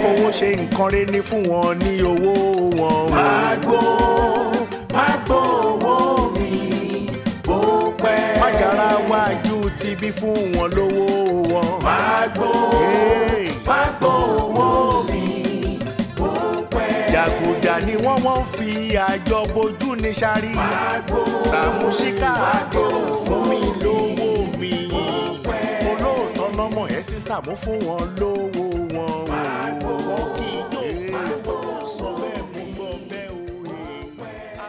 fowó ṣe nǹkan rẹ̀ ní fún wọn ní owó wọn. Magbo owó mi bó pẹ́. Májàra wájú ti bí fún wọn lówó wọn. Magbo owó mi bó pẹ́. Jàgùjà ni wọ́n fi àjọ bojú ní sáré. Sàámú Ṣíkàdé fún mi lówó mi. Olóòótọ́ lọ́mọ ẹ̀ sí Sàámú fún wọn lówó wọn. Kì í jó sọ bẹ́ẹ̀ mú gbọ́ bẹ́ẹ̀ o.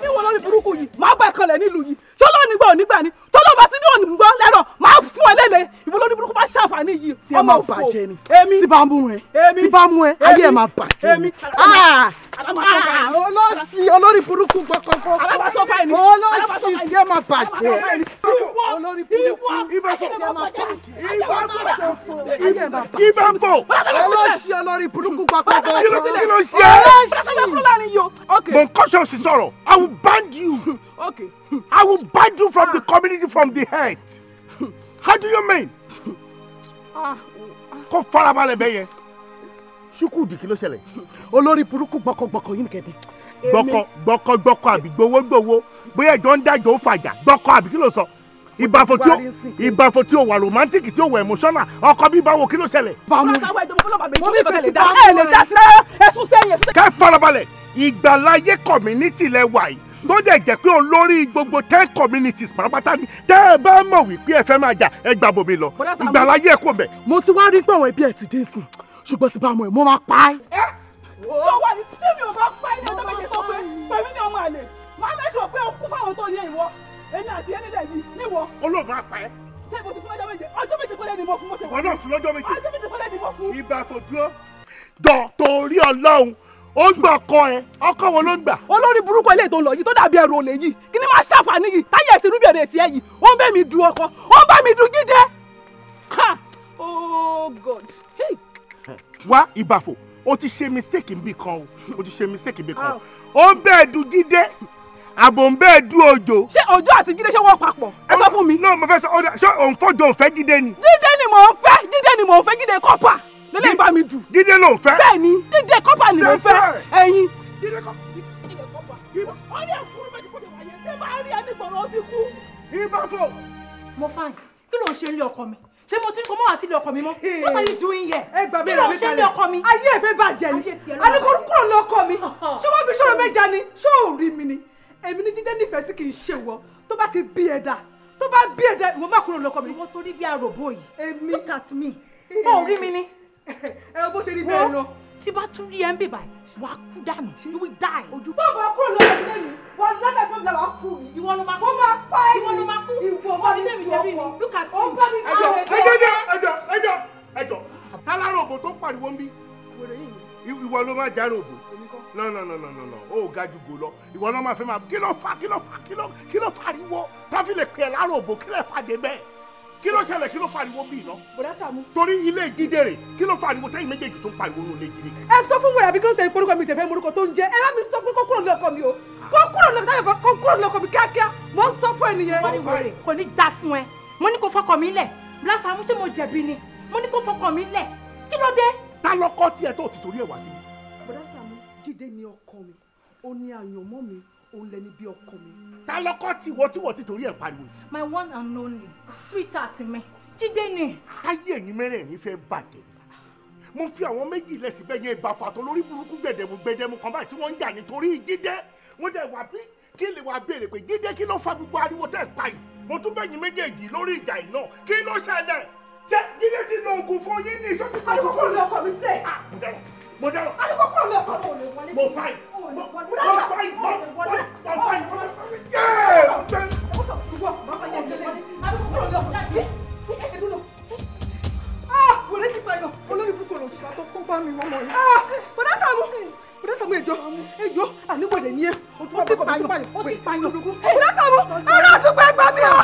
Ní wọn lórí burúkú yìí, máa bá ìkànnì nílùú yìí. Ṣé olóòní nígbà onígbà ni? Tọ́lọ́ bá ti ní òní gbọ́ lẹ́rọ̀, máa fún ẹ lélẹ̀. Ìwọ lórí burúkú bá ṣàǹfààní yìí. Ọmọ bàjẹ́ ni. Èmi. Tí bá mú ẹ. Èmi. Tí bá mú ẹ, ayé ẹ̀ máa bàjẹ́. Èmi. Olóṣì olórí burúkú gbọ́kọ̀gbọ́. Alábàṣọ́fà ẹni. Olóṣì tí ẹ máa bàjẹ́. Olórí burúkú. Ibafo. Olóṣì olórí burúkú gbọ́kọ̀gbọ́. Kí ló ṣe? Mo ń kọ́ṣọ́ sí sọ̀rọ̀. I will ban you. Okay. I will ban you from the community from the head. How do you mean? Kó farabalẹ̀ bẹ́ẹ̀ yẹn. Ṣúkúdì kí ló ṣẹlẹ̀? Olórí burúkú gbọ́kọ̀gbọ́kọ̀ yìí kẹ́tẹ́. Gbọ́kọ̀ àbí gbowó. Bóyá ìjọ ń dájọ́ ó fàjà. Gbọ́kọ̀ àbí kí ló sọ? Ìbàfọ̀ tí ó wà romantic tí ó wà emotional. Ọkọ bí báwo kí ló ṣẹlẹ̀? Kẹ́ farabalẹ̀. Ìgbàláyé community lẹ wà yìí. Tó dẹ̀ jẹ́ pé olórí gbogbo 10 communities pátápátá ni tẹ́ ẹ bá mọ̀ wípé ẹ fẹ́ máa jà ẹ gbà bòmí lọ. Ìgbàláyé ẹ̀ kò bẹ̀. Mo ti wá rí pé àwọn ẹbí ẹ̀ ti dé sùn ṣùgbọ́n ti bá mọ̀ ẹ́ mo máa pa ẹ́. Tó wà ní tí mi ò bá pa ẹ́ ní ọjọ́ méje tó pé pẹ̀mí ní ọmọ àlè. Máa mẹ́sọ̀ pé ó kú fáwọn tó ní ìwọ. Èmi àti ẹni dẹ̀ yìí níwọ. Olóòfà máa pa ẹ́. Ṣé ibo ti fún ọjọ́ méje? Ọjọ́ méje pẹ́lẹ́ ni mo fún mo ṣe. Ìwọ náà fún lọ́jọ́ méje. Ọjọ́ méje pẹ́lẹ́ ni mo fún. Ìbàfọ̀ dúró. Torí Ọlọ́run. Ó gbọ́ ọkọ ẹ, ọkọ wo ló ń gbà? Olórí burúkú eléyìí tó ń lọ yìí tó dàbí ẹrù olè yìí kí ni máa ṣàǹfààní yìí táyà ti rúbì èrè sí ẹ yìí ó ń bẹ́ mi du ọkọ ó ń bá mi du Jídé. Oh God. Wá Ìbàfọ̀, o ti ṣe mistake nbí kan o ti ṣe mistake nbí kan ó ń bẹ́ẹ̀ du Jídé àbò ń bẹ́ẹ̀ du Òjò. Ṣé Òjò àti Jídé ṣé wọ́n papọ̀? Ẹ sọ fún mi. náà mo fẹ́ sọ ṣé òun fọ́jọ́ òun fẹ́ Jídé ni. Jídé ni mò ń fẹ́ Jídé kọ́pà lélẹ́yìn bá mi dù. Jídé ló ń fẹ́. Bẹ́ẹ̀ni Jídé kọ́pà ni mo fẹ́ ẹ̀yin. Jídé kọ́pà. Wọ́n ní ẹ̀fọ́ méjì kò lè wáyé ṣé máa rí ẹni gbọ̀rọ̀ ó ti kú. Ìbàfọ̀. Mo fine kí ló ń ṣe ilé ọkọ mi ṣé mo ti ń kó mọ́ wá sí ilé ọkọ mi mọ́ what are you doing here? Ẹ gbà mí kí ló ń ṣe ilé ọkọ mi. ayé ẹ fẹ́ bàjẹ́ ni alukoro kúrò lọ́kọ mi ṣé wọ́n bí ṣòro méjà ni ṣé ò rí mi ni èmi ní Jídé nífẹ̀ẹ́ sí kì í ṣe wọ tó bá ti bí ẹ̀dá ìwọ má kúrò lọ́kọ mi. ìwọ torí bí aròbó yìí èmi look at me ó rí mi ni. ẹ bó ṣe rí bẹ́ẹ̀ lọ. tí bá tún rí ẹ ń bì báyìí wà á kú dànù you will die. ojú tó bá kúrò lọ́kọ mi lẹ́nu wọn lọ́dà tó ń bẹ̀rẹ̀ wá kú mi. ìwọ ló máa kú. mo máa pa ẹ́ ìwọ ló máa kú. ìwọ bá mi tẹ̀mí ṣe rí ni look at me. ó bá mi pa ẹjọ táláròbó tó pariwo ń bí ìwọ ló máa já ròbó no ó ga jù gò lọ ìwọ náà máa fẹ́ máa kí ló fariwo táfi lè pè é láròbó kí lè fàdé bẹ́ẹ̀ kí ló ṣẹlẹ̀ kí ló fariwo bí iná. bọ̀dá Sàámú. torí ilé Jídé rè kí ló fariwo tẹ́yìn méjèèjì tó ń pariwo nù ilé Jídé. ẹ sọ fún wẹ̀rẹ̀ àbí kí ló tẹ̀lé orúkọ mi tẹ̀fẹ́ morúkọ tó ń jẹ ẹ bá mi sọ fún kó kúrò lọ́kọ mi o kó kúrò lọ́kọ mi kíákíá mo ń sọ fún ẹnìyẹn. kò ní dá fún ẹ mo ní kó fọkọ mi lẹ̀ bọ̀dá Sàámú ṣé mo jẹ̀bi ni mo ní kó fọkọ mi lẹ̀ kí ló dé. ta lọkọ tiẹ̀ tó ti torí ẹ̀ wá sí mi. bọ̀dá Sàámú Jídé ni ọkọ mi ó ní àyànmọ́ mi òun lẹni bí ọkọ mi. ta lọkọ tiwọ́ ti torí ẹ̀ pariwo. my one and only sweetheart mi Jídé ni. ayé ẹ̀yin mẹ́rẹ̀ẹ̀rin fẹ́ bàjẹ́ mo fi àwọn méjì lẹ́sìn bẹ́ẹ̀ yẹn Ìbàfọ̀ àtọ́ lórí burúkú gbẹ̀dẹ̀mú kan báyìí tí wọ́n ń jà nítorí Jídé wọ́n dẹ̀ wá bí kí lè wá béèrè pé Jídé kí ló fa gbogbo ariwo tẹ̀ pa yìí mo tún bẹ́yìn méjèèjì lórí ìjà yìí náà kí ló ṣẹlẹ̀ ṣé Jídé ti lo oògùn fún yín ní ìṣọ́tí. alukókò lọkọ mi sẹ. mo dára. alukókò lọkọ mi. mo fain. wòlé ti pààyàn olórí burúkú ló ṣe àtọkọ bá mi mọ́mọ́ yìí. bọ̀dá Sàámú ẹjọ́ àníwọ̀dẹ̀ ni ẹ o tún ti pààyàn bọ̀dá Sàámú ara àtúgbò ẹgbàá mi ọ.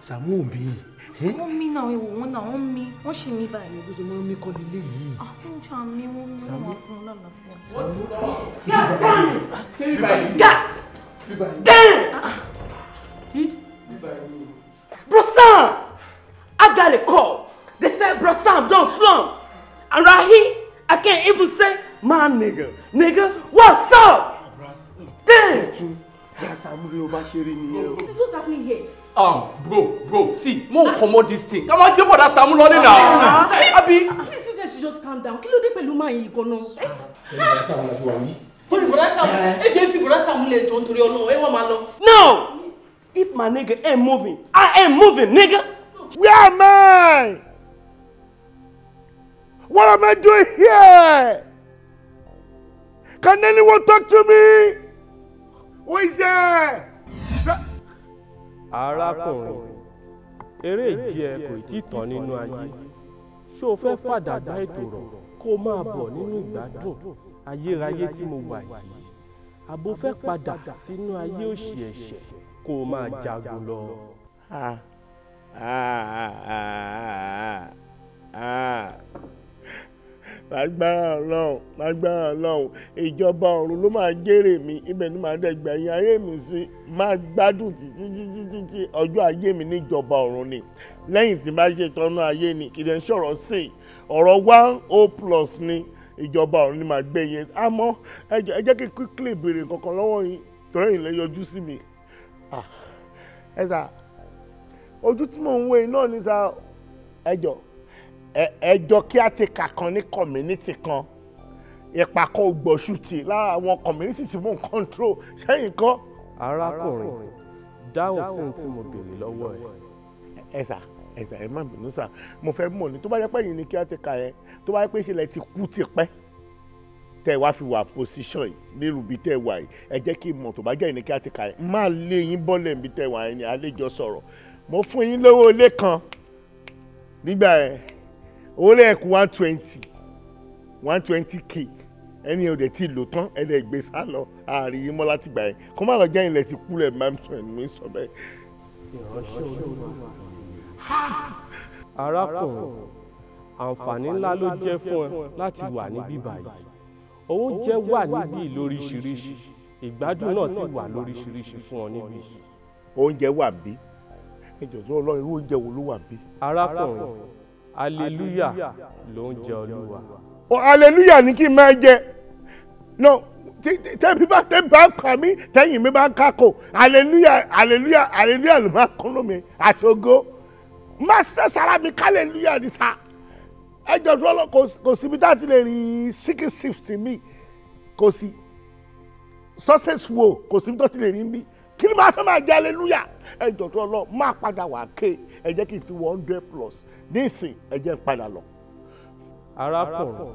Sàámú òbí. wọ́n mí náà ewu wọn náà wọ́n mí wọ́n ṣì mí báyìí. bó ṣe máa ń mí kọ́ nílé yìí. àwọn ìjà mi wọ́n mí wọ́n fún un lọ́nà fún un. Bro Sam, I got a call. They said Bro Sam don't slum. My nigga, what's up? Damn! What's happening here? Bro, see, more commode this thing. Come on, you put that Saamu Alajo now. Abi, Please, you guys should just calm down. Kí ló dé pẹ̀lú máa yìí gan-an? no! If my nigga ain't moving, I ain't moving, nigga. Where am I? What am I doing here? Can anyone talk to me? Who is there? Arákùnrin, eré ìje ẹ kò tí tán nínú ayé. Ṣé o fẹ́ fàdàgbà ètò rọ̀ kó máa bọ̀ nínú ìgbádùn ayérayé tí mo wà yìí? Àbò fẹ́ padà sínú ayé òṣì ẹ̀ṣẹ̀ kó máa jagun lọ. Lágbára Ọlọ́run, ìjọba ọ̀run ló máa jèrè mi, ibẹ̀ ni màá dẹ̀ gbẹ̀yìn ayé mi sí, máa gbádùn títí ọjọ́ ayé mi níjọba ọ̀run ni. Lẹ́yìn tí bá ṣe tọ́nú ayé ni, kì í dẹ̀ sọ̀rọ̀ sí ọ̀rọ̀ 1O+ ni ìjọba ọ̀run ni màá gbé yẹn. Àmọ́ ẹ jẹ́ kí quickly béèrè kankan lọ́wọ́ yín, torí ẹ̀yin lẹ yọjú sí mi. Ẹ sà, ojú tí mò ń wé náà ni sà, ẹjọ́ kí á ti kà kan ní community kan ìpàkọ́ ògbọ̀ṣùtì lára àwọn community tí mò ń control sẹ́yìn kọ́. Arákùnrin, dáhùn sí tí mo béèrè lọ́wọ́ ẹ. Ẹ sà, ẹ má bínú sà, mo fẹ́ mọ̀ ní tó bá jẹ́ pé yìí ni kí á ti kà yẹn, tó bá jẹ́ pé ìṣẹ̀lẹ̀ ti kú tipẹ́ tẹ́ wá fi wà position yìí nírú bí tẹ́ wà yìí, ẹ jẹ́ kí n mọ̀ tó bá jẹ́ yìí ni kí á ti kà yẹn, má lé yín bọ́lẹ̀ níbi tẹ́ wà yẹn ni àlejò sọ̀rọ̀. Mo fún yín lówó ilé kan nígbà yẹn, owó lẹ́ẹ̀kú 120k ẹni ò dẹ̀ tí lò tán ẹ̀dẹ̀ gbé sá lọ àárín yín mọ́ láti gbà yẹn kó má lọ jẹ́ ilẹ̀ ti kú lẹ̀ máa ń sọ ẹ̀mí sọ bẹ́ẹ̀. Arákùnrin, àǹfààní ńlá ló jẹ́ fún ẹ láti wà níbí báyìí. Oúnjẹ wà níbí lóríṣiríṣi, ìgbádùn náà sì wà lóríṣiríṣi fún ọ níbí. Oúnjẹ wà bí? Ẹjọ̀ tó Ọlọ́run, irú oúnjẹ wo ló wà bí? Arákùnrin, hallelujah ló ń jẹ Olúwa. Hallelujah ni kí n máa jẹ. No, tẹ́bí bá kà mí tẹ́yìn mi bá kákò hallelujah ló máa kúnnú mi àtògó. Má ṣe sára mi hallelujah ni sá. Ẹjọ́ tó lọ kò síbi tá a ti lè rí sick shift mi, kò sí success wo, kò síbi tó ti lè rí bí. Kí ni máa fẹ́ máa jẹ hallelujah? Ẹjọ́ tó lọ máa padà wà ké, ẹ jẹ́ kí n ti 100+. Nísìn ẹ jẹ́ padà lọ. Arákùnrin,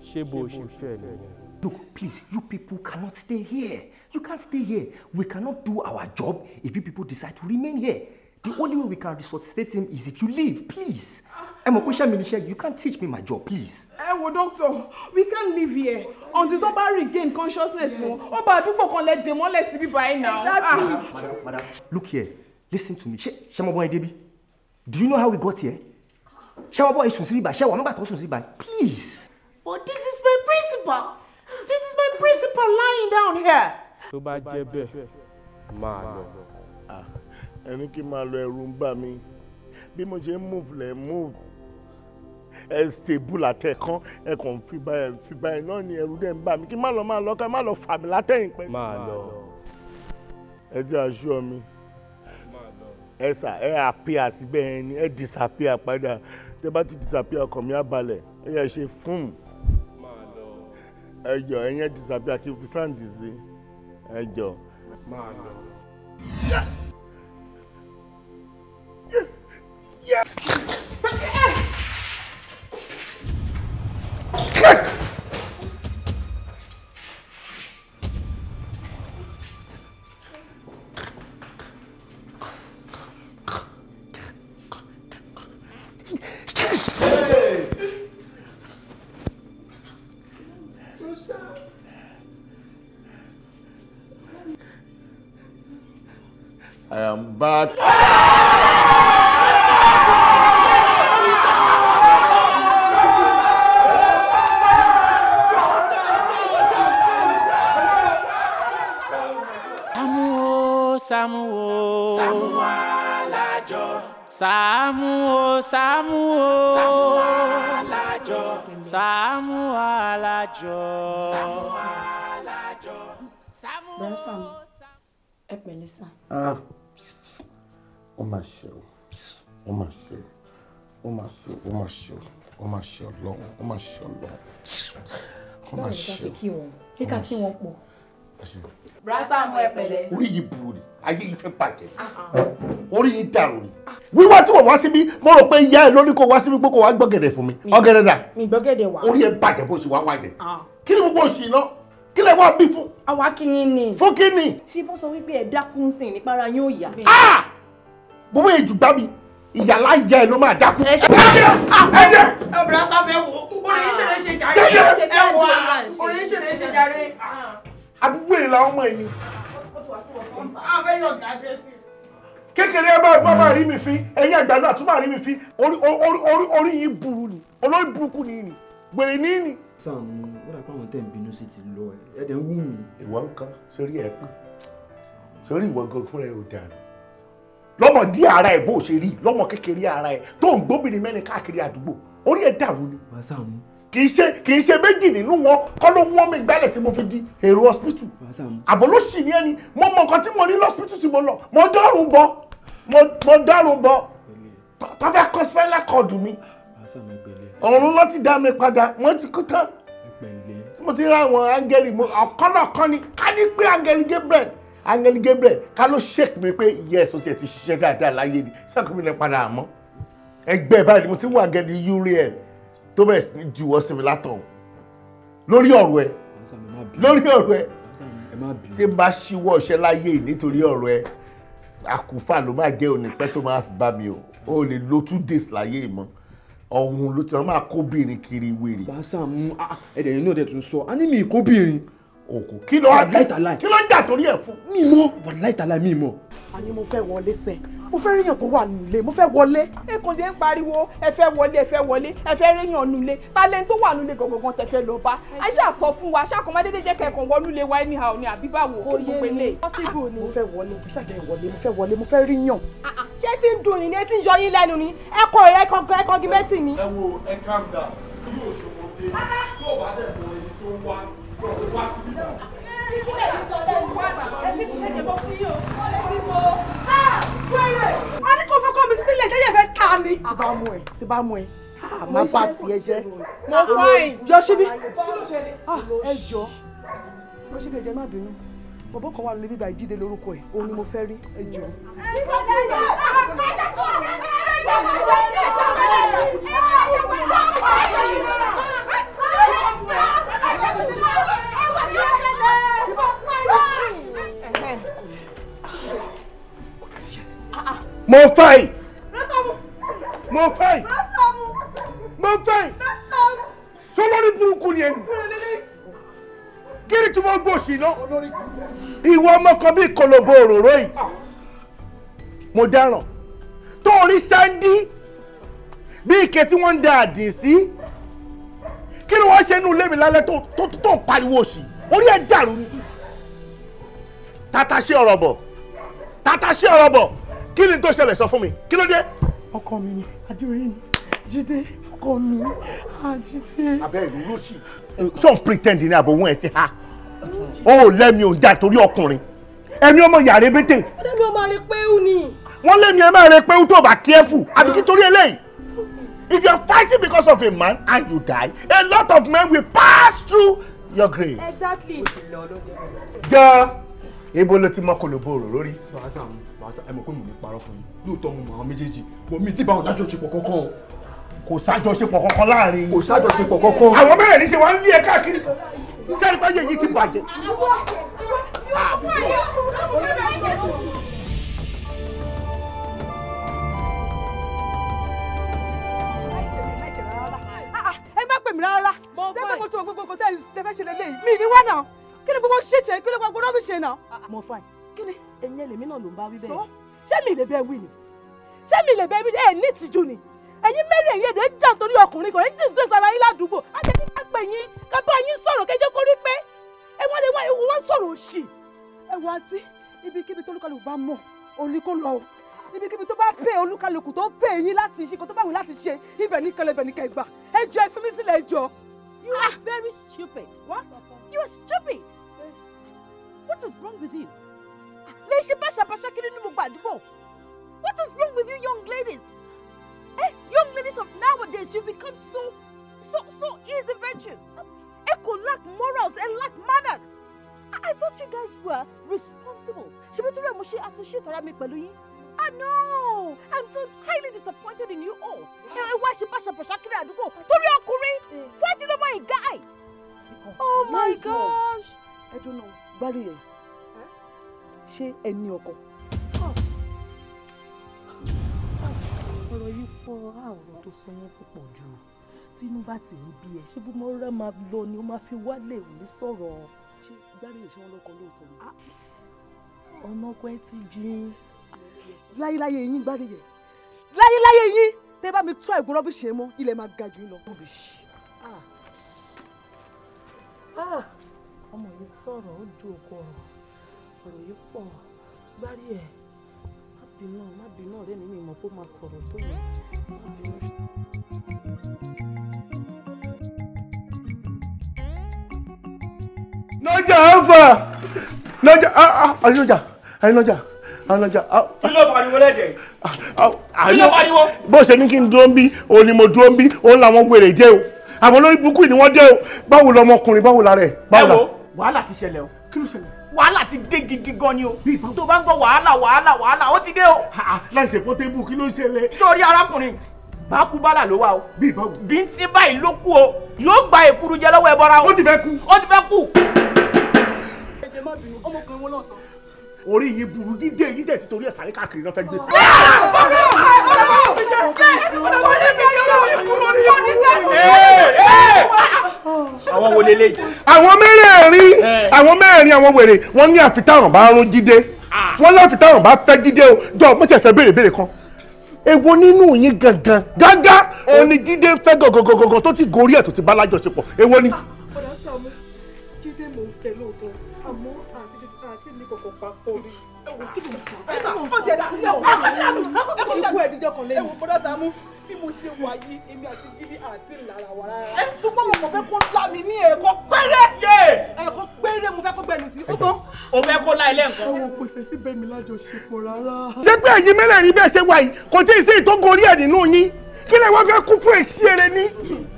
ṣé bó ṣe fẹ́ nìyẹn? Look, please, you people cannot stay here. You can't stay here. We cannot do our job if you people decide to remain here. The only way we can resuscitate him is if you leave, please. You can't teach me my job, please. Well, doctor, we can't live here until Toba regain consciousness. Oh, but people can let them all let's be by now. Exactly. Madam, look here. Listen to me. Shamaboy Debbie, do you know how we got here? Shamaboy is by. Please. But this is my principal. This is my principal lying down here. Tó bá jẹ́ bẹ́ẹ̀, máa lọ. Ẹni kí máa lọ ẹ̀rù ń bà mí. Bí mo ṣe move lẹ̀ move. Ẹ stable àtẹ̀kán, ẹ kàn fi báyìí náà ni ẹ̀rù dẹ̀ ń bà mí. Kí má lọ ká má lọ fà mí látẹ̀yìn pẹ́. Máa lọ. Ẹ jẹ́ aṣọ mi. Ẹ sà, ẹ appear síbẹ̀ ẹni, ẹ disappear padà. Tẹ́ bá ti disappear ọkàn mi á balẹ̀. Ẹ yẹ ṣe fún. Ẹ jọ̀ọ́ ẹ̀yin disappear kí n fi stand sí. Ẹ jọ̀ọ́. Máa lọ. I am back. Saamu Alajo. Saamu o, Saamu o. Saamu Alajo. Saamu Alajo. Saamu Alajo. Saamu. Ẹ pẹ̀lẹ́ sà. Ó mà ṣe o. Ó mà ṣe o. Ó mà ṣe o. Ó mà ṣe o. Ó mà ṣe Ọlọ́run. Ó mà ṣe Ọlọ́run. Ó mà ṣe o. Jẹ́ ká kí wọn pọ̀. Saamu ẹ pẹ̀lẹ́. Orí yìí burú ni, ayé yìí fẹ́ bàjẹ́. Orí yìí dàrú ni. Wíwá tí wọ́n wá síbí, mo rò pé ìyá ẹ̀ lórí kó wá síbí pé kó wá gbọ́gẹ̀dẹ̀ fún mi. Ọ̀gẹ̀dẹ̀ dà. Mi gbọ́gẹ̀dẹ̀ wá. Orí ẹ̀ bàjẹ́ bó ṣe wá wájẹ. Kí ni gbogbo òṣì iná? Kí lẹ wá bí fún? Àwa kí yín ni. Fún kí ni? Ṣé bó sọ wípé ẹ dákún sí nípa ara yín ò yá? Bówó èjù gbá mi, ìyàlá ìyá ẹ̀ ló máa dákú. Ẹ jẹ́! Ọ̀bùrà sáfẹ́ wò, orí ìṣẹ̀lẹ̀ ṣe jàre. Ẹ wò orí ìṣẹ̀lẹ̀ ṣe jàre. Àdúgbò èrè làwọn ọmọ ẹ̀ ni. Very aggressive. Kékeré ẹ bá máa rí mi fín, ẹ̀yin àgbà náà tún máa rí mi fín. Orí yìí burú ni, olórí burúkú ni ni, gbèrè ní ni. Saamu, ó dà pé àwọn tẹ̀ ń bínú sí ti lọ ẹ̀ ẹ̀dẹ̀ ń wù mí. Ìwọ nǹkan sórí ẹ pé sórí ìwọ gan fúnra ẹ ò dànù. Lọ́mọdé ara ẹ̀ bó ṣe rí, lọ́mọ kékeré ara ẹ̀ tó ń gbóbìnrin mẹ́rin káàkiri àdúgbò, orí ẹ̀ dàrú ni. Saamu. Kì í ṣe méjì nínú wọn kọ́ ló wọ́n mi gbálẹ̀ tí mo fi di èrò hospital. Àbọ̀ ló ṣì ní ẹni mo mọ nǹkan tí mo ní lọ́spítù tí mo lọ mo dọ́rùn bọ́ tó fẹ́ kọ́ spinal cord mi. Ọ̀run ló ti dá mi padà wọ́n ti kú tán. Tí mo ti rí àwọn áńgẹ́lì ọ̀kan náà kọ́ ni ká ní pé áńgẹ́lì Gabriel ká ló shake mi pé yes o tiẹ̀ ti ṣiṣẹ́ dáadáa láyé ni sọ́kùnrin mi lè padà àmọ́ ẹgbẹ́ báyìí mo ti wà áńgẹ́lì Uriel tó bẹ̀rẹ̀ sí ní juwọ́ sí mi látọ̀ lórí ọ̀rọ̀ ẹ tí n bá ṣíwọ́ iṣẹ́ láyé nítorí ọ̀rọ̀ ẹ àkùfà ló máa jẹ́ onípẹ́ tó máa fi bá mi o lè lo 2 days láyé mọ́ ọ̀hún ló ti máa kóbìnrin kiri wèrè. Saamu ẹ̀dẹ̀ yìí náà dẹ̀ tún sọ a ní mi kóbìnrin. Òkú kí ló ń jà torí ẹ̀ fún. Mi mọ̀ wàláhì tàláhì mi mọ̀. Àní mo fẹ́ wọlé sẹ́ mo fẹ́ ríyàn tó wà nílé mo fẹ́ wọlé ẹ̀kan jẹ́ ń pariwo ẹ fẹ́ wọlé ẹ fẹ́ ríyàn nílé talent tó wà nílé gangan tẹ fẹ́ lọ bá àìsà sọ fún wa ṣàkó má dédé jẹ́ kẹ̀kọ́ wọnú lé wa anyhow ni àbí báwo kó gbogbo ilé. mo fẹ́ wọlé kì í ṣàjẹ́ mo fẹ́ ríyàn. Ṣé tí ń dùn yín ni ẹ ti ń yọ yín lẹ́nu ni ẹ̀kọ́ gímẹ́tì ni. Ẹ wo ẹ calm down bí òṣòwòde tí ò bá dẹ̀ mọ ẹni tó ń wá sí bíbá. A ní kó fọ́kọ́ mi sílẹ̀ ṣé yẹ fẹ́ ta ni. Tí bá mú ẹ má bá tiẹ̀ jẹ́. Mo fine. Yọ síbí. Ẹ jọ yọ síbí ẹ jẹ́ má bínú bọ̀bọ̀ kan wà lórí bíbá Ìjídé lórúkọ ẹ̀ òun ni mo fẹ́ rí ẹ jọ. Mo fẹ́ ṣé olórí burúkú ni ẹni kí ni tí wọ́n gbòòsì náà ìwọ ọmọ kan bí kolobo òróró yìí mo dáràn tó orí sáńdí bí ike tí wọ́n ń da àdìn sí kí ni wọ́n ṣe nínú ilé mi lálẹ́ tó pariwo òsì orí ẹ̀ dàrú ni tata ṣe ọ̀rọ̀ bọ̀ kí ni tó ṣẹlẹ̀ sọ fún mi kí ló dé. Ọkọ mi ni Adéoyè ni Jídé ọkọ mi Jídé. abẹ́ ìlú ló sì ṣó ń pretend ní àbò wọn ẹ̀ ti ha ó lẹ́mi ò ń jà torí ọkùnrin ẹ̀mí ọmọ yàrá ebété. Ẹ̀mí ọmọ rẹ̀ pé ó ní. wọ́n lẹ́mi ẹ̀ máa rẹ pé ó tó bá careful àbí kí torí eléyìí. If you are fighting because of a man and you die, a lot of men will pass through your grave. Exactly. Jẹ́ ibo ló ti mọ kolobo òrò lórí. Bàásà ẹ mọ̀ pé mo ní parọ́ fún yín lóòótọ́ mo mọ àwọn méjèèjì bọ̀ mi tí báwọn lájọṣepọ̀ kankan. Kò sájọṣepọ̀ kankan láàrin. Kò sájọṣepọ̀ kankan. Àwọn mẹ́rẹ̀ ní ṣe wá ń lé ẹ káàkiri. Sẹ́ni pé yẹ̀yí ti bàjẹ́. Ẹ má pè mí rárá. Ṣé pé mo tún gbogbo tẹ́ ẹ fẹ́ ṣe lélẹ́yìí? Mi ní wá náà. Kí ni gbogbo ṣe kí ló gbogbo náà mi ṣe náà? Mo fine. Kí ni? Ẹ̀yin ẹlẹ́mí náà ló ń bá wí bẹ́ẹ̀. Ṣé mi lè bẹ́ẹ̀ wí ni? Ṣé mi lè bẹ́ẹ̀ wí ẹ̀ ní ìtìjú ni? Ẹ̀yin mẹ́rin ẹ̀yin èdè ń jà nítorí ọkùnrin kan, ẹ̀yin disgrace ara yín ládùúgbò. A jẹ́ kí ká pè yín, ká bá yín sọ̀rọ̀ kẹ́jẹ́ kó rí pé ẹ wọ́n lè wá ewu wọ́n sọ̀rọ̀ òṣì. Ẹ wọ àǹtí, ibikíbi tó lùkọ́lù bá mọ̀, òní kò lọ o. ibikíbi tó bá pè olúkálùkù tó pè yín láti ṣe kó tó bá wù láti ṣe ibẹ̀ ní kẹlẹ̀ ibẹ̀ ní kẹgbà ẹ jọ̀ọ́ ẹ fi mí sílẹ̀ ẹ jọ̀ọ́. You are very stupid. What? You are stupid. What is wrong with you? What is wrong with you young ladies? Young ladies of nowadays, you become so easy virtues. You lack morals and lack manners. I thought you guys were responsible. No, I'm so highly disappointed in you all. Fighting over a guy. Oh my gosh. I don't know. Barry, ṣé ẹ ní ọkọ? Ọ̀rọ̀ yìí fọ́ àwòrán tó sọ yẹn ti pọ̀ jù. Tínú bá ti ń bí ẹ, ṣé bí mo rẹ́ máa lọ ni ó máa fi wálé òní sọ̀rọ̀. Ṣé Gbárí ìṣẹ́ wọn lọ́kọ lóòótọ́ ni? Ọ̀nà ọkọ ẹ ti jìn. Láyéláyé yín Gbárí yẹn. Láyéláyé yín. Tẹ́ bá mi tún àìgbó rọ́bìṣì yẹn mọ́, ilẹ̀ máa ga jù yín lọ. Ọmọ yìí sọ̀rọ̀ ó ju òkú ọ̀rọ̀ yìí pọ̀. Gbárí ẹ̀ má bínú ọ̀rẹ́ mi mọ̀ kó máa sọ̀rọ̀ tó yẹ. Nọjà ọ̀fà nọjà àyínọjà. Kí ló fariwo lẹ́dẹ̀? Kí ló fariwo? Bó ṣe ní kí n dúró ń bí, òun ni mo dúró ń bí, òun làwọn wèrè jẹ́ o. Àwọn olórí burúkú ni wọ́n jẹ́ o. Báwo lọmọkùnrin báwo la rẹ̀? Ẹ wo wàhálà ti ṣẹlẹ̀ o. Kí ló ṣẹlẹ̀? Wàhálà ti dé gidi gan ni o. Tó bá ń gbọ́ wàhálà ó ti dé o. Láì ṣe pọ́tébù kí ló ṣẹlẹ̀? Sórí arákùnrin bákúbálà ló wà o. Bí ń tí báyìí ló kú o. Yóò gba èkúrú jẹ lọ́wọ́ ẹbọra o. Ó ti fẹ́ kú. Ẹ má bínú, ọmọkùnrin wọn náà sọ. Orí yìí burú dídé yìí dẹ̀ ti torí ẹ̀ sáré káàkiri náà fẹ́ gbé sí. Àwọn wo leléyìí? Àwọn mẹ́rin àwọn wèrè wọ́n ní àfitáwọn bá rún Jídé. Wọ́n láfitáwọn bá fẹ́ Jídé o. Jọ mo ti ẹ̀fẹ̀ béèrè kan. Èwo nínú yín gangan gágá òní Jídé fẹ́ gọ̀gọ̀gọ̀gọ̀ tó ti gorí ẹ̀ tó ti bá lájọṣepọ̀. Èwo ni? Ọ̀dà Sàámú, Jídé mò ń fẹ́ lóòótọ́, àmọ́ àti ní kọ̀kọ̀ papọ̀ rí. Bọ́dá Sàámú, bí mo ṣe wà yìí, èmi àti Jídé àti ìlara wà rárá. Ṣùgbọ́n mo kàn fẹ́ kó lá mi ní ẹ̀kọ́ péré. Ẹ̀kọ́ péré mo fẹ́ kó gbẹ̀mí sí. O fẹ́ kó lá ilé nǹkan. Àwọn kò tẹ̀ sí bẹ́ẹ̀ mi lájọṣepọ̀ rárá. Ṣé pé ẹ̀yin mẹ́rẹ̀ẹ̀rin bẹ́ẹ̀ ṣe wà yìí kò tí ì sí ìtó gorí ẹ̀ nínú yín? Kí lẹ wá fẹ́ kú fún èsì eré ní?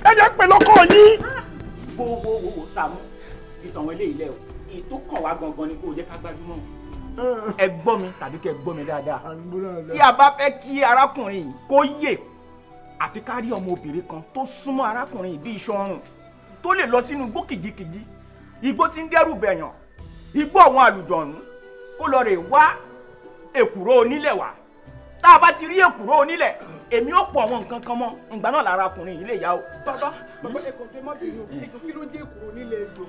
Ẹ jẹ́ pé lọ́kọ̀ yín. Wo Sàámú, ìtàn wọn eléyìí lẹ o. Ètò kàn wá gangan ni kò jẹ́ ká gbájúmọ́. Ẹ gbọ́ mi tàbí kẹ́ gbọ́ mi dáadáa. Tí a bá fẹ́ kí arákùnrin yìí kó yè, àfi ká rí ọmọbìnrin kan tó súnmọ́ arákùnrin yìí bí iṣan ọrùn tó lè lọ sínú igbó kìjikìji, igbó tí ń dẹ́rù bẹ̀yàn, igbó àwọn àlùjọ̀nù, kó lọ rè wá èkùrọ́ onílẹ̀ wá. Tá a bá ti rí èkùrọ́ onílẹ̀, èmi ó pọ̀ àwọn nǹkan kan mọ́, ìgbà náà lára arákùnrin yìí lè yá o. Bàbá ẹ̀kọ́ tẹ má bínú, ètò kí ló ń jẹ́ èkùrọ́ onílẹ̀ ètò.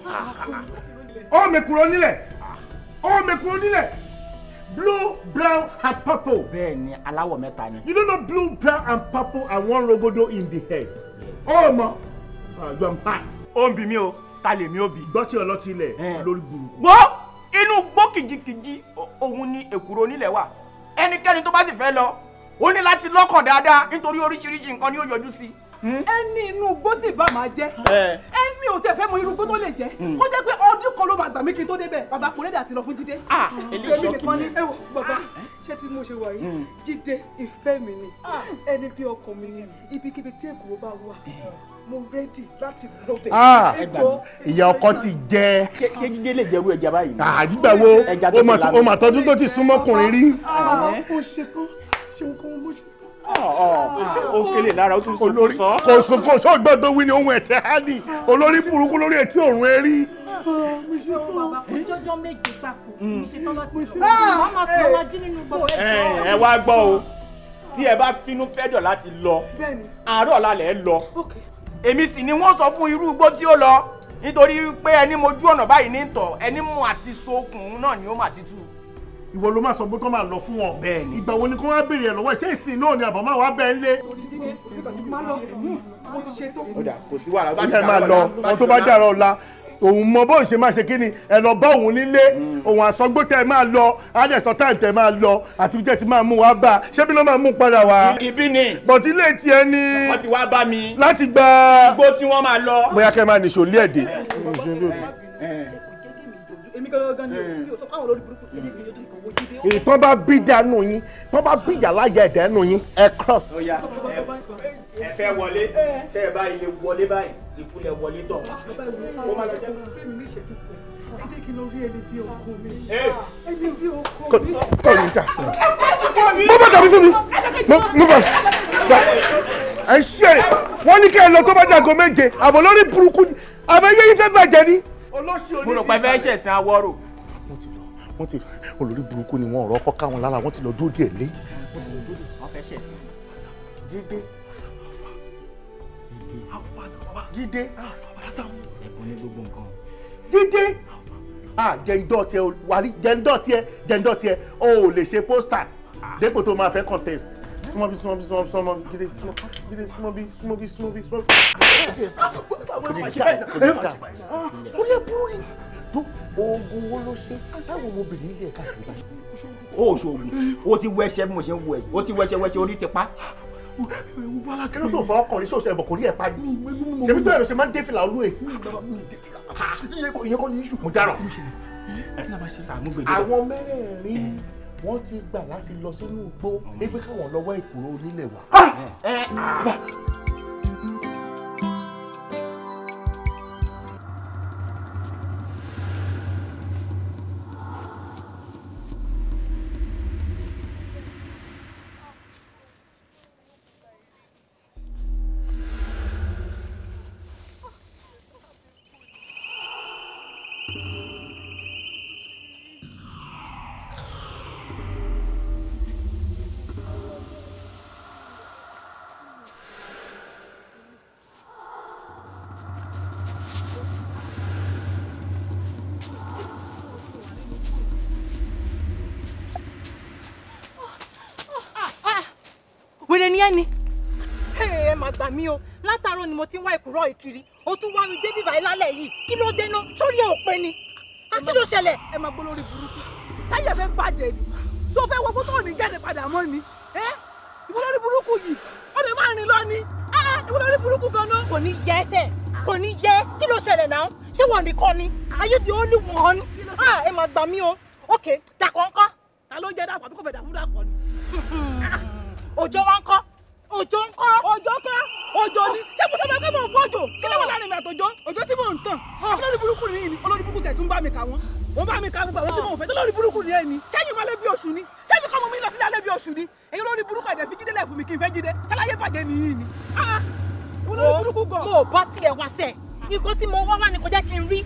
Ó mèkùrọ́ nílẹ̀. Blue, brown and purple. Bẹ́ẹ̀ni, aláwọ̀ mẹ́ta ni. You don't know blue, brown and purple and one rogodo in the head. Oh ma, you are mad. Ó ń bi mí o, ta lè mí ó bi. Gbọ́ tí ọlọ́tí ilẹ̀ lórí burúkú. Gbọ́ inú gbó kìjikìji òun ni èkùrọ́ onílẹ̀ wà. Ẹnikẹ́ni tó bá sì fẹ́ lọ, ó ní láti lọ́kàn dáadáa nítorí oríṣiríṣi nǹkan ni ó yọjú sí. Ẹni inú igbó tí ìbá máa jẹ́. Ẹni ò tẹ̀ fẹ́ mọ irú igbó tó lè jẹ́. Kó jẹ́ pé ọdún kan ló máa gbà mí kí n tó débẹ̀. Bàbá kò lédè àti lọ fún Jídé. Eléyìí ṣọ́ọ̀kì ni. Ẹ wo bàbá, ṣé tí mo ṣe wà yìí? Jídé ìfẹ́ mi ni, ẹni bí ọkàn mi ni, ibikíbi tí èkó bá wà, mo rẹ́dì láti lọ bẹ̀. Ìyá ọkọ ti jẹ. Ṣé Jídé lè jẹ́rú ẹja báyìí? Àdìgbà wo o mà tọdún tó ti súnmọ́kùnrin rí. Mo ṣetán, ṣe nǹkan mo ṣe. Ó kélé lára ó tún sọ. Olórí kò sọ gbọ́dọ̀ wí ni ohun ẹ̀tẹ̀ hádì. Olórí burúkú lórí etí òrùn erí. Bàbá kò jọjọ́ méje gbàkú, mi ṣe tán láti lọ. Wọ́n máa fi ọmọ jí nínú gbọ́ ẹ̀jọ́. Ẹ wá gbọ́ o, tí ẹ bá finú fẹ́dọ̀ láti lọ, àárọ̀ lálẹ́ lọ. Èmi sì ni wọ́n sọ fún irú igbó tí ó lọ, nítorí pé ẹni mojú ọ̀nà báyìí ní tọ̀, ẹni mú àti sokùn náà ni ó mà ti tú. Ìwọ ló máa sọ pé kó máa lọ fún wọn. Bẹ́ẹ̀ni. Ìgbà wo ni kó wá béèrè ẹ̀ lọ́wọ́ ẹ̀? Ṣé ìsìn náà ni àbọ̀ máa wá bẹ́ẹ̀ lé? Mo ti ṣetán. Ó dà, kò sí wàhálà. Ó yẹ máa lọ, wọn tó bá dàrọ ọ̀la òun mọ bóun ṣe máa ṣe kí ni ẹ lọ bá òun nílé òun àsọgbó tẹ máa lọ adẹ̀sọ táìm tẹ máa lọ àti bí tẹ ti máa mú wa bá ṣé bí ló máa mú padà wá. ibi ni. bọ̀tí ilé tiẹ̀ ni. wọ́n ti wá bá mi. láti gba. igbó tí wọ́n máa lọ. bóyá kẹ́ máa nìṣó lé ẹ̀dẹ̀. èmi gangan ni mi ò sọ fáwọn olórí burúkú ilé ìgbìyànjú tó ìkàwé jíde. ìtọ́ bá bí dànù yín tọ́ bá bí yàrá yẹ ẹ̀dẹ̀ nù yín ẹ cross. ẹ fẹ́ wọlé tẹ́ ẹ bá ilé wọlé báyìí ìkúlẹ̀ wọlé tọ̀. ó máa lọ jẹ́ ẹ jẹ́ kí n lọ rí ẹni bí ọkọ mi. ẹni bí ọkọ mi. kọ́ ni ta. mo bá tàbí fún mi. mo bá. ẹ ṣe wọ́n ní kí ẹ lọ tó bá dàgọ́ méje àbọ̀ lórí burúkú ni àbẹ̀ yẹ́ yín fẹ́ bàjẹ́ ni. mo rò pé fẹ́ ṣẹ̀sìn awọ́rò. wọ́n ti olórí burúkú ni wọ́n ọ̀rọ̀ ọkọ̀ káwọn lára wọ́n ti lọ dúró díẹ̀ lé. wọ́n fẹ́ ṣẹ̀sìn. Jídé. Jídé. ẹ̀bùn ní gbogbo nǹkan. Jídé. jẹ́ńdọ́ tiẹ̀ wàrí jẹ́ńdọ́ tiẹ̀ o ò lè ṣe pósítà dépò tó máa fẹ́ contest. Súnmọ́ bí Jídé súnmọ́ bí. Orí ẹ̀ burú ni. Oògùn wo ló ṣe táwọn ọmọbìnrin ilé ẹ̀ka ìgbà. ó ṣoògùn ó ti wẹṣẹ bí mo ṣe ń wọ ẹ ó ti wẹṣẹ orí ti pa. kí ló tó fọ ọkùnrin ṣòṣe ẹ̀bọ̀ kò rí ẹ̀ pa ní. ṣèbí tó ẹ̀rọ ṣe máa ń dé fìlà olú èsì. ìyẹn kọ́ ni iṣu. mo dáràn. àwọn mẹ́rẹ̀ẹ̀rin wọ́n ti gbà láti lọ sínú igbó ẹgbẹ́ káwọn lọ́wọ́ ìkúrò onílẹ̀ wà. wèrè ni ẹni. ẹ má gbà mí o látàárọ̀ ni mo ti ń wá ìkúrọ̀ ìkiri o tún wá mi débi báyìí lálẹ́ yìí kí ló dé náà sórí ẹ ò pé ni. kí ló ṣẹlẹ̀. ẹ máa gbọ́ lórí burúkú sáyẹ̀ fẹ́ bàjẹ́ ni tó fẹ́ wọ́pọ̀ tó ní jáde padà mọ́ ni. ìwọ lórí burúkú yìí ó lè má rìn lọ ni. ìwọ lórí burúkú gan-an. kò ní yẹ ẹsẹ̀ kò ní yẹ kí ló ṣẹlẹ̀ náà ṣé wọ́n nìkan ni ayé di only one. ẹ má gbà mí o ok dàkọ̀ńkọ́. ta ló jẹ́ dàpọ̀ tó kò fẹ́ dàfún dàpọ̀ ni. òjò wa ń kọ́ òjò ń kọ́ òjò ni ṣé mo sábà kọ́ mọ̀ fún òjò kí ló wà láàrin mi àtòjò òjò tí mò ń tàn olórí burúkú ni yìí olórí burúkú tẹ̀ tún bá mi kà wọ́n wọ́n bá mi kà gbogbo àwọn tí mò ń fẹ́ tó lórí burúkú ni ẹ̀mí sẹ́yìn wọlé bí oṣù ni sẹ́yìn kọ́ mọ mi lọ sílẹ̀ alẹ́ bí oṣù ni èyí olórí burúkú ẹ̀dẹ̀ fi jídé lẹ́fù mi kí n fẹ́ jídé ṣáláyé bàjẹ́ ni yìí ni olórí burúkú gan. mo bá tiẹ̀ wá sẹ̀ nǹkan tí mo wá wá ni kò jẹ́ kí n rí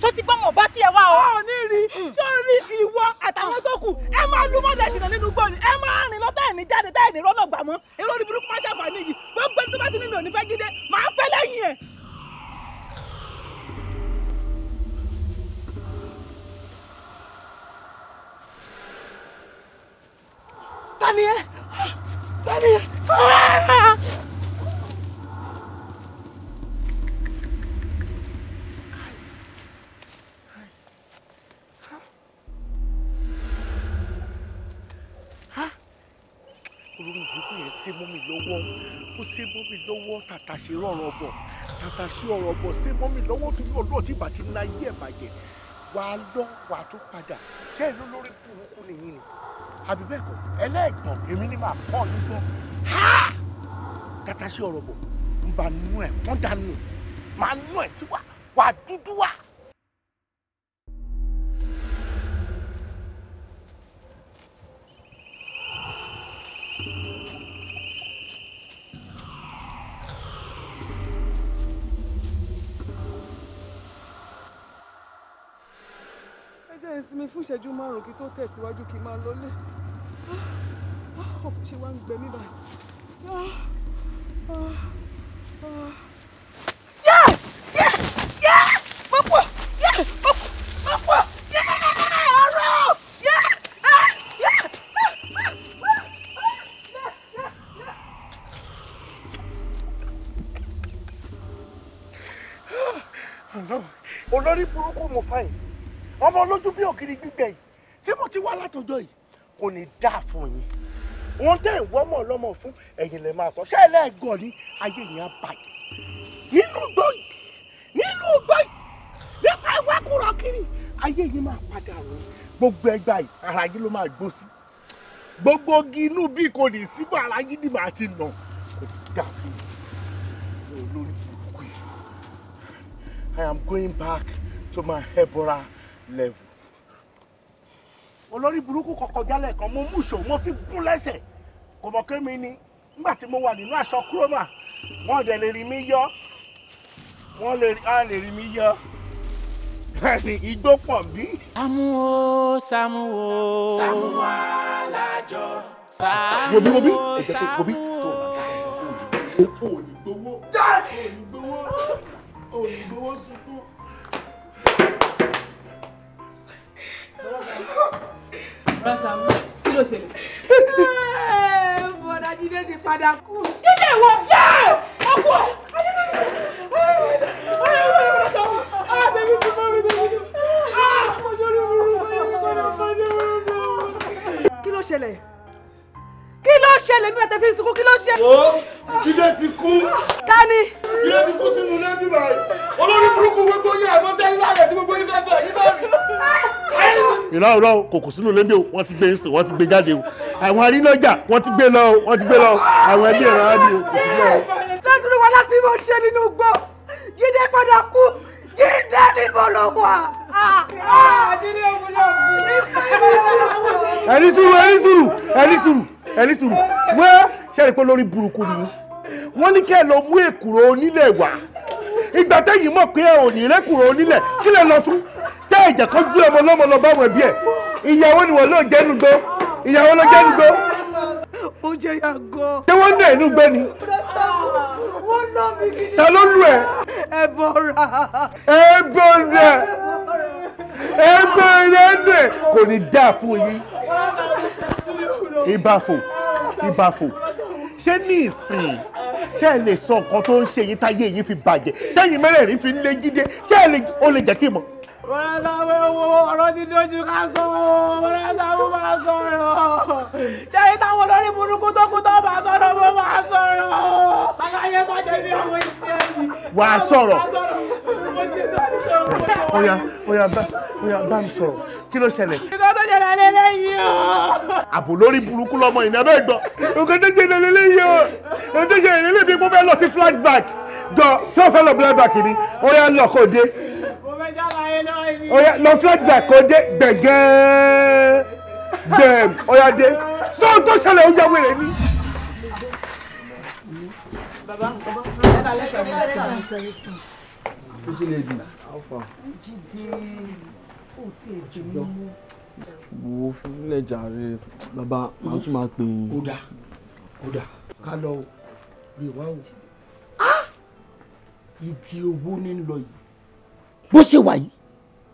tó ti gbọ́ mọ̀ bá tiẹ̀ wá o. ọ ní rí sórí ìwọ àtàwọn tó kù ẹ máa lu mọ́tò ẹ̀sìn náà nínú gbọ́ni ẹ máa rìn lọ́tà ẹ̀ ní jáde táyà ní rọ́nà gbà mọ́ èrò orí burúkú máa ṣàǹfààní yìí gbogbo ẹni tó bá ti ní mi ò ní fẹ́ jíde máa fẹ́ lẹ́yìn ẹ̀. tani ẹ tani ẹ. olórí ìdókòwò yẹn ṣe mọ́ mi lọ́wọ́ ó ṣe mọ́ mi lọ́wọ́ tàtà ṣe rọrùn ọ̀bọ̀ tàtà ṣe ọ̀rọ̀ ọ̀bọ̀ ṣe mọ́ mi lọ́wọ́ tó ní ọlọ́ọ̀ tí bàtí ńlá yí ẹ̀ bàjẹ́ wà á lọ wà á tó padà ṣé ìlú lórí burúkú nìyí ni àbí bẹ́ẹ̀ kọ́ ẹlẹ́ẹ̀gbọ́n èmi ni màá pọ̀ nígbọ́n tàtà ṣe ọ̀rọ̀ ọ̀bọ̀ ń bá nú ẹ̀ kán dànù màá nú ẹ̀ tí wà á dúdú wà. ìsinmi fún ìṣẹ́jú márùn-ún kí tó tẹ̀síwájú kí n máa lọlé ọ̀fun ṣe wá ń gbẹ mí báyìí. Pọ̀pọ̀ ọ̀rọ̀. olórí burúkú mo fà yìí ọmọ olójú bí ògiri gbígbẹ yìí tí mo ti wá látọjọ́ yìí kò ní dáa fún yín wọn tẹ ìwọmọ ọlọmọ fún ẹ̀yin lè máa sọ ṣé ẹlẹgọ ni ayé yẹn á bàjẹ́ nínú gbọ́ yìí nípa ìwákùrọ̀ kiri ayé yìí máa padà rọ gbogbo ẹgbà yìí ara yìí ló máa gbó sí gbogbo igi inú bí kò ní síbò ara yìí ni màá ti nà kò dáa fún yín olórí burúkú yìí I am going back to my Hebora level. Olórí burúkú kọ̀kọ́ jálẹ̀ kan mo mú ṣò mo fi gún lẹ́sẹ̀ kò mọ̀ pé mi ni nígbà tí mo wà nínú aṣọ kúrọ́mà wọ́n dẹ̀ lè rí mi yọ wọ́n lè rí mi yọ bẹ́ẹ̀ni igbó pọ̀ bí. Saamu Alajo. Wobi tó ò ní gbowó sunkún. Saamu, kí ló ṣẹlẹ̀? Bọ̀dá Jídé ti padà kú. Jídé wọ ọkọ. Kí ló ṣẹlẹ̀? Kí ló ṣẹlẹ̀ bí bàtẹ́ fi ń sunkún? Kí ló ṣẹlẹ̀? Ó Jídé ti kú. Kání. Jídé ti kú sínú ilé bí báyìí. Olórí burúkú gbogbo yẹ àmọ́ tẹ́lẹ̀ láàrẹ̀ tí gbogbo yín fẹ́ fẹ́ yín bá rí. Ìrọ̀ kò kù sínú ilé bí o, wọ́n ti gbé ń sìn, wọ́n ti gbé jáde o. Àwọn arínájà wọ́n ti gbé lọ o, wọ́n ti gbé lọ o. Àwọn ẹbí ẹ̀rọ á di o, kò sí lọ o. Lọ́dún wa láti mọ̀ ṣe nínú gbọ́. Jídé padà kú. Jídé ni mo lọ wà. Jídé mo lọ kú. Ẹni sùúrù wọ́n ṣẹ́rí pé lórí burúkú ni wọ́n ní kẹ́ ẹ lọ mú èkùrọ́ onílẹ̀ wá ìgbà tẹ́yìn mọ̀ pé ẹ ò ní rẹ́kùrọ́ onílẹ̀ kí lẹ lọ fún tẹ́ ẹ̀jẹ̀ kan gbé ọmọ lọ́mọ lọ báwọn ẹbí ẹ̀ ìyàwó ni wọ́n ló jẹ́nu gbó ìyàwó ló jẹ́nu gbó. Ó jẹ́ yàgò. ṣé wọ́n dẹ̀ inú gbé ni. Wọ́n lọ mi gidi. Ta ló lù ẹ́? Ẹ̀bọ̀ra. Ẹ̀bọ̀ra kò ní dáa fún yín. Ìbàfò ṣé ní ìsìn ṣé ẹ lè sọ nǹkan tó ń ṣe yín táyé yín fi bàjẹ́ tẹ́yìn mẹ́rẹ̀ẹ̀rin fi ń lé Jídé ṣé ó lè jẹ́ kí n mọ̀. Bọ̀dá Saamu ọ̀rọ̀ ti dojú ká sọ Bọ̀dá Saamu máa sọ̀rọ̀ ṣé táwọn olórí burúkú tó kú tó máa sọ̀rọ̀ mo máa sọ̀rọ̀ aláyé má jẹ́ bí àwọn ìṣẹ́ mi. Wà á sọ̀rọ̀. Ó yá bá mi sọ̀rọ̀ kí ló ṣẹlẹ̀. Nǹkan tó ṣẹlẹ̀ lélẹ́yìí o. Àbò lórí burúkú lọmọ ìnáwó ẹ̀gbọ́n nǹkan tó ṣẹlẹ̀ lélẹ́yìí o nǹkan tó ṣẹlẹ̀ lélẹ́yìí bí mo fẹ́ lọ sí flashback jọ tí wọ́n fẹ́ lọ flashback ni ó yá lọ kó dé. Ó yá lọ flashback kó dé gbẹ̀gẹ́ ó yá dé sọ́ọ́ tó ṣẹlẹ̀ ó yá wẹ̀rẹ̀ ni. Jídé ó ti ẹ̀ jẹ́ mímú. Wo fúnlẹ̀ jàre bàbá màá tún máa pè yín. Ó dà ká lọ rí wá o. Ìdí owó ní lọ yìí. Bó ṣe wà yìí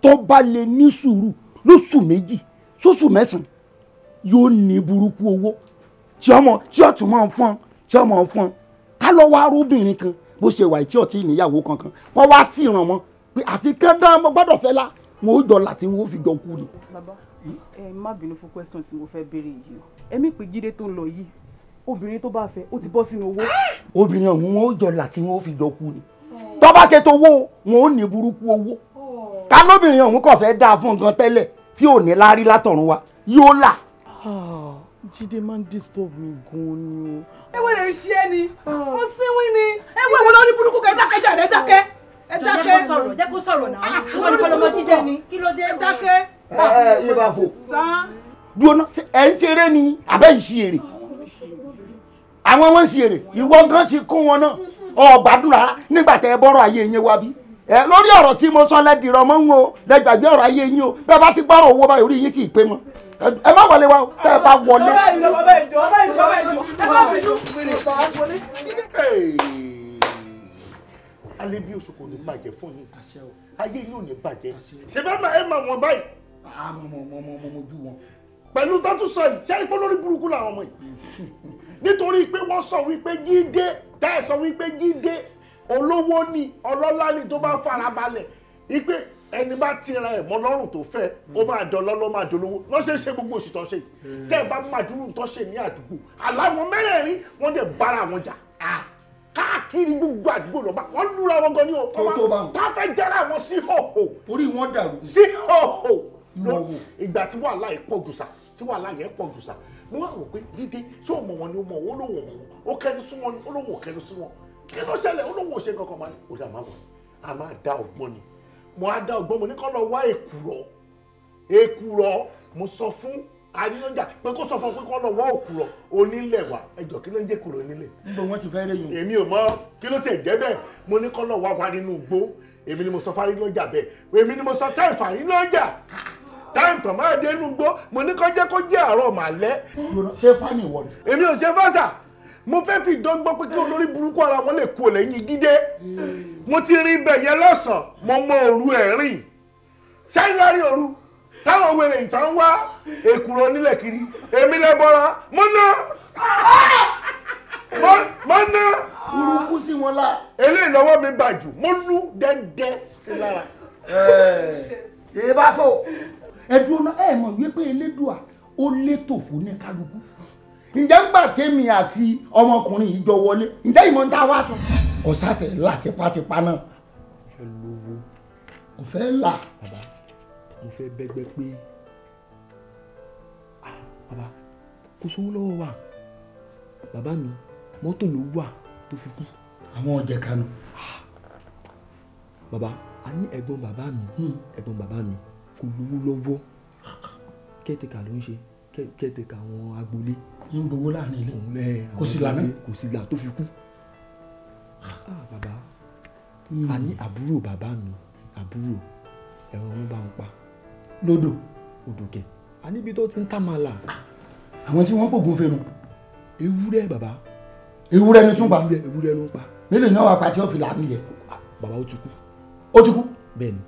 tó bá lè ní sùúrù lóṣù méjì sóṣù mẹ́sàn-án yóò ní burúkú owó tí ọ̀tún máa ń fọ́n tí ọmọ ń fọ́n ká lọ wá arúbìnrin kan bó ṣe wà yìí tí ọtí ìníyàwó kankan wọ́n wá tí ìràn mọ́ pé àfi kẹ́ńdá mo gbọ́dọ̀ fẹ́ la wọn ò jọ láti wọn ò fi jọ kú ni. Bàbá ẹ má bínú fún question tí mo fẹ́ béèrè yìí o ẹ̀mí pé Jídé tó ń lọ yìí obìnrin tó bá fẹ́ ó ti bọ́ sínú owó. Obìnrin ọ̀hún wọn ò jọ láti wọn ò fi jọ kú ni tó bá ṣe tó wó wọn ò ní burúkú owó ká lóbìnrin ọ̀hún kò fẹ́ dáa fún nǹkan tẹ́lẹ̀ tí ò ní láárí látọ̀run wa yóò là. Jídé máa ń disturb mi gan-an ni o. Ewé rẹ̀ ń ṣe é ni ó sínwín ni ewé wo lórí burúkú kẹ́ ẹ dákẹ́ jà ẹ dákẹ́. Jẹ́ kó sọ̀rọ̀ náà wọ́n ní kọ́lọ́mọ Jídé ni kí ló dé ẹ dákẹ́. Ìbàfò dúró náà ẹ̀ ń ṣeré ni àbẹ́ ń ṣe èrè àwọn wọn ń ṣe èrè ìwọ gan ti kún wọn náà ọgbàdùn rárá nígbà tẹ ẹ bọ́rọ̀ ayé yín wá bí lórí ọ̀rọ̀ tí mo sọ lẹ́dìrọ̀ mọ́ ń wo lẹ́gbàgbé ọ̀rọ̀ ayé yín o bẹ́ẹ̀ bá ti gbọ́rọ̀ owó báyìí orí yín kì í pé mọ́ ẹ má wọlé wa tẹ́ ẹ bá wọlé. Alẹ́ bí oṣù kò ní bàjẹ́ fún yín ayé yín ò ní bàjẹ́ ṣe bá máa ẹ máa wọn báyìí. mo ju wọn. Pẹ̀lú tó tún sọ yìí ṣẹ́ni pé lórí burúkú làwọn ọmọ yìí nítorí pé wọ́n sọ wípé Jídé tá ẹ sọ wípé Jídé olówó ni ọlọ́lá ni tó bá farabalẹ̀ ipe ẹni bá tira ẹ̀ mọ́ lọ́rùn tó fẹ́ ó máa dọ̀lọ́ ló máa dolówó lọ́ ṣe gbogbo oṣù tó ṣe tẹ́ ẹ bá máa dúró tó ṣe ní àdúgbò aláwọ̀ mẹ́rẹ̀ẹ̀rin wọ́n dẹ̀ bára wọn jà káàkiri gbogbo àdúgbò lọ́ba wọ́n lúra wọn gan ní o tó fẹ́ jẹ́ra wọn sí hòhò orí wọn dàrú sí hòhò ìgbà tí wàhálà yẹn pọ̀ jùsà mo wá wò pé dídé ṣé o mọ̀ wọn ni o mọ̀ wọn olówó wọn ó kẹnu sí wọn ni olówó kẹnu sí wọn kí ló ṣẹlẹ̀ olówó ṣe kankan máa ní o dà má wọ̀ a máa dá ọgbọ́n ni mo á dá ọgbọ́n mo ní kọ́ lọ wá èkùrọ́ mo sọ fún arínájà pé kó sọ fún pé kọ́ lọ wá òkùrọ́ onílẹ̀ wa ẹjọ́ kí ló ń jẹ́ kùrọ̀ onílẹ̀. níbo wọn ti fẹ́ rẹ́yìn. èmi ò mọ kí ló tiẹ̀ jẹ́ bẹ́ẹ̀ mo ní kọ́ lọ wá nínú igbó èmi ni mo sọ fún arínájà bẹ́ẹ̀ èmi ni mo sọ táì fàrínájà táì tàn máa dé inú igbó mo ní kọ́ jẹ́ kó jẹ́ àárọ̀ màálẹ́. ṣé fani ìwọ ni. èmi ò ṣe fásà mo fẹ́ fi dọ́gbọ́n pé kí olórí burúkú ara wọn lè kú ò lẹ́yìn gídé mo ti rin ibẹ̀ yẹn lọ́sàn-án mo mọ òru ẹ̀ rìn ṣáìlárí òru táwọn wèrè ìtàn wá èkùrọ̀ nílẹ̀ kiri èmi lẹ́bọ̀ra mo ná burúkú sí wọn lá. eléyìí lọ́wọ́ mi bàjù mo lú dẹ́dẹ́ sí lára. èyí bá fò ẹ̀dùn náà ẹ̀ mọ̀ wípé elédùà ó létò fún ní kálukú ǹjẹ́ ń gbà tèmi àti ọmọkùnrin yìí jọ wọlé ǹjẹ́ ìmọ̀ ń ta wá sọ. ọ̀sáfẹ́ là tipátipá náà. fẹ́ lówó. mo fẹ́ là. bàbá mo fẹ́ bẹ́gbẹ́ pé bàbá kò sówó lọ́wọ́ wa bàbá mi mọ́tò ló wà tó fi kú. àwọn ọ̀jẹ̀ kanu. bàbá a ní ẹ̀gbọ́n bàbá mi kò lówó lọ́wọ́ kẹ́tẹ̀kà ló ń ṣe kẹ́tẹ̀kà àwọn agboolé. ń gbowó láàrin ilé kò sí lànà kò sí là tó fi kú. bàbá a ní àbúrò bàbá mi àbúrò ẹ̀rọ wọn bá wọn pa. lódò. odò kẹ a níbi tó ti ń tà máa là. àwọn tí wọ́n pògùn fẹ́nu. ewúrẹ́ bàbá. ewúrẹ́ ni tún pa. ewúrẹ́ ló ń pa. mélòó ni wọ́n wá pa tí wọ́n fi làánú yẹ. bàbá ó ti kú. ó ti kú. bẹ́ẹ̀ni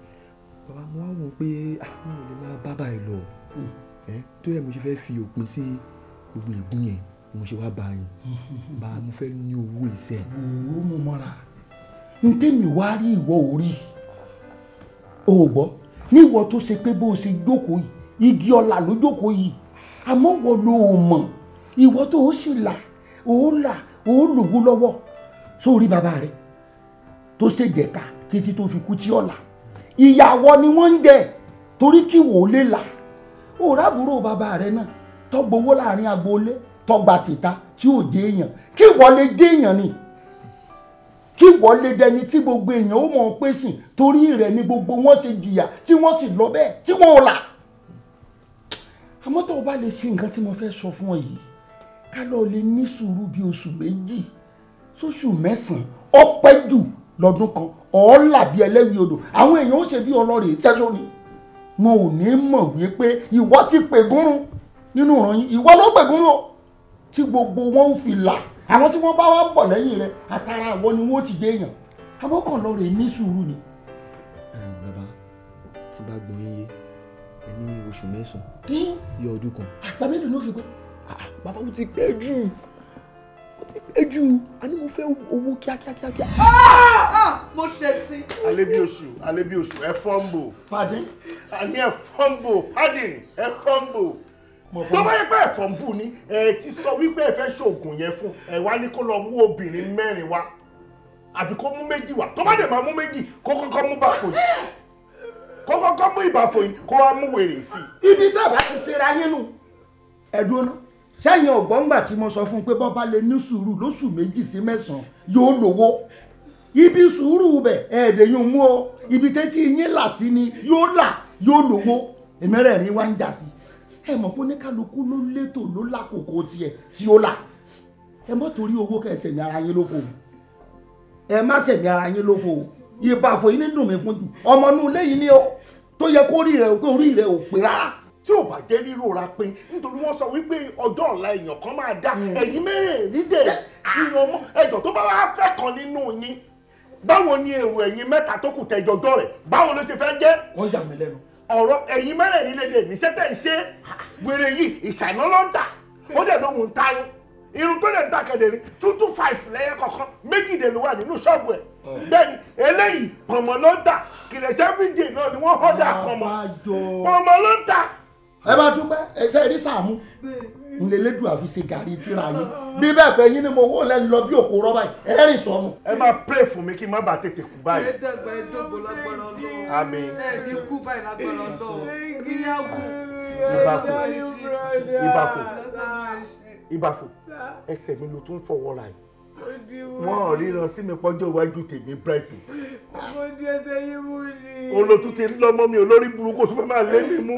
bàbá mo wá wò pé àwọn ò lè máa bá báyìí lọ tó yẹ mo ṣe fẹ́ fi òpin sí gbogbo ìgún yẹn mo ṣe wá bá yín bá mo fẹ́ ní owó ìṣẹ́. òwò mo mọ́ra n tẹ́mi wá rí ìwọ orí o gbọ́ ní ìwọ tó ṣe pé bó o ṣe jókòó yìí igi ọlà ló jókòó yìí àmọ́ wọ́n ló o mọ̀ ìwọ tó o sì là o lòwó lọ́wọ́ sórí bàbá rẹ tó ṣèjẹ̀ka títí tó fi kú tí ọ̀la ìyàwó ni wọ́n ń jẹ torí kí wò ó lè là ó rábùrò bàbá rẹ náà tó gbowó láàrin agboolé tó gba tìta tí ò jẹ èèyàn kí wọ́n lè jẹ èèyàn ni kí wọ́n lè dẹni tí gbogbo èèyàn ó mọ̀ ọ́n pé sìn torí rẹ̀ ni gbogbo wọn ṣe jìyà tí wọ́n sì lọ bẹ́ẹ̀ tí wọ́n ò là àmọ́ tó o bá lè ṣe nǹkan tí mo fẹ́ sọ fún ọ yìí ká lọ lè ní sùúrù bí oṣù méjì sóṣù mẹ́sàn-án ọpẹ́ jù lọ́dún kan ọ̀ọ́là bíi ẹlẹ́wìí odò àwọn èèyàn ó ṣe bí ọlọ́rẹ̀ sẹ́sọ́ ni wọn ò ní mọ̀ wípé ìwọ ti pègúnrún nínú ìran yín ìwọ ló pègúnrún o tí gbogbo wọn ń fi là àwọn tí wọ́n bá wá bọ̀ lẹ́yìn rẹ̀ àtàrà àwọn ni wọ́n ti dé èèyàn abọ́kàn lọ́rẹ̀ ní sùúrù ni. bàbá tí bá gbọ́ yín yé ẹ ní oṣù mẹ́sàn-án sí ọdún kan. àgbà mélòó ló fi pé. bàbá ó ti pẹ́ jù a ní mo fẹ́ owó kíákíákíá. mo ṣe sí. alẹ́ bí oṣù ẹ fọ́nbò. pardon. àní ẹ fọ́nbò pardon ẹ fọ́nbò. tó bá yẹ pé ẹ fọ́nbù ni ẹ ti sọ wípé ẹ fẹ́ ṣoògùn yẹn fún ẹ wá ní kó lọ mú obìnrin 4 wá àbí kó mú 2 wá tó bá dẹ̀ máa mú 2 kó kọ́kọ́ mú bàfò yìí kó kọ́kọ́ mú ìbàfò yìí kó wá mú wèrè sí i. ibi tá a bá ti ṣera yín nù ẹ̀dùn náà sẹ́yìn ọ̀gbọ́ngbà tí mo sọ fún un pé bọ́ bá lè ní sùúrù lóṣù 2 sí 9 yóò lówó ibi sùúrù bẹ̀ ẹ̀ẹ́dẹ̀ yóò mú o ibi tẹ́tí yín là sí ni yóò là yóò lówó èmẹ́rẹ̀ẹ̀rin wá ń jà sí ẹ mọ̀ pé oníkálukú ló létò ló lákòókò tiẹ̀ tí ó là ẹ mọ́ torí owó kẹsẹ̀mí ara yín ló fò ẹ má sẹ̀mí ara yín ló fò ìbàfò yín ní dùn mí fún jù ọmọ inú ilé yìí ni ó tó yẹ kó orí rẹ̀ ò pé rárá tí ò bá jẹ́ rírora pin nítorí wọ́n sọ wípé ọjọ́ ọ̀la èèyàn kan máa dá ẹ̀yin mẹ́rẹ̀ẹ̀rin dẹ̀ tí wọ́n mọ́ ẹ̀jọ̀ tó bá wá fẹ́ kan nínú yín báwo ni èrò ẹ̀yin mẹ́ta tó kù tẹ̀jọ̀jọ́ rẹ̀ báwo ló ṣe fẹ́ jẹ́. wọ́n yà mí lẹ́nu. ọ̀rọ̀ ẹ̀yin mẹ́rẹ̀ẹ̀rin lè níṣẹ́ tẹ̀ ń ṣe wèrè yìí ìṣàná ló ń tà ó dẹ̀ lóhùn ń tarun irun tó dẹ̀ ń ta kẹ̀dẹ̀rín 225 lẹ́yẹ kọ̀ọ̀kan 2 ló wà nínú ṣọ́ọ̀bù ẹ̀. bẹ́ẹ̀ni eléyìí pọ̀nmọ́ ló ń tà kìlẹ̀ṣẹ́ everyday náà ni wọ́n họ́dà pọ̀nmọ́ ló ń tà. ẹ bá dúpẹ́ ẹsẹ̀ rí Sàámú ńlẹ́lẹ́dùn àfi ṣe gàrí tíra yín bí bẹ́ẹ̀ pé yín ni mo wó lẹ́nu lọ bí òkú rọ́bà yìí ẹ rìn sọnù. ẹ máa pray fún mi kí n má bàa tètè kú báyìí. ẹ dàgbà ẹ dógbò lágbára Ọlọ́run. àmín. ẹ ní kú báyìí lágbára Ọlọ́run. ìyàwó. ìbàfò ẹsẹ̀ mi ló tún fọwọ́ ra yìí wọ́n ríran sí mi pọ́jọ́ iwájú tèmi bright. mo di ẹsẹ̀ yín mú ni. olótú ti lọ́mọ mi olórí burúkú tó fẹ́ máa lé mi mú.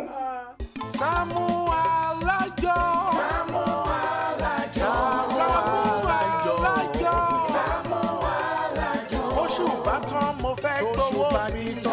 Saamu Alajo. Saamu Alajo. Saamu Alajo. Saamu Alajo. Oṣù bá tán mo fẹ́ gbowó mi.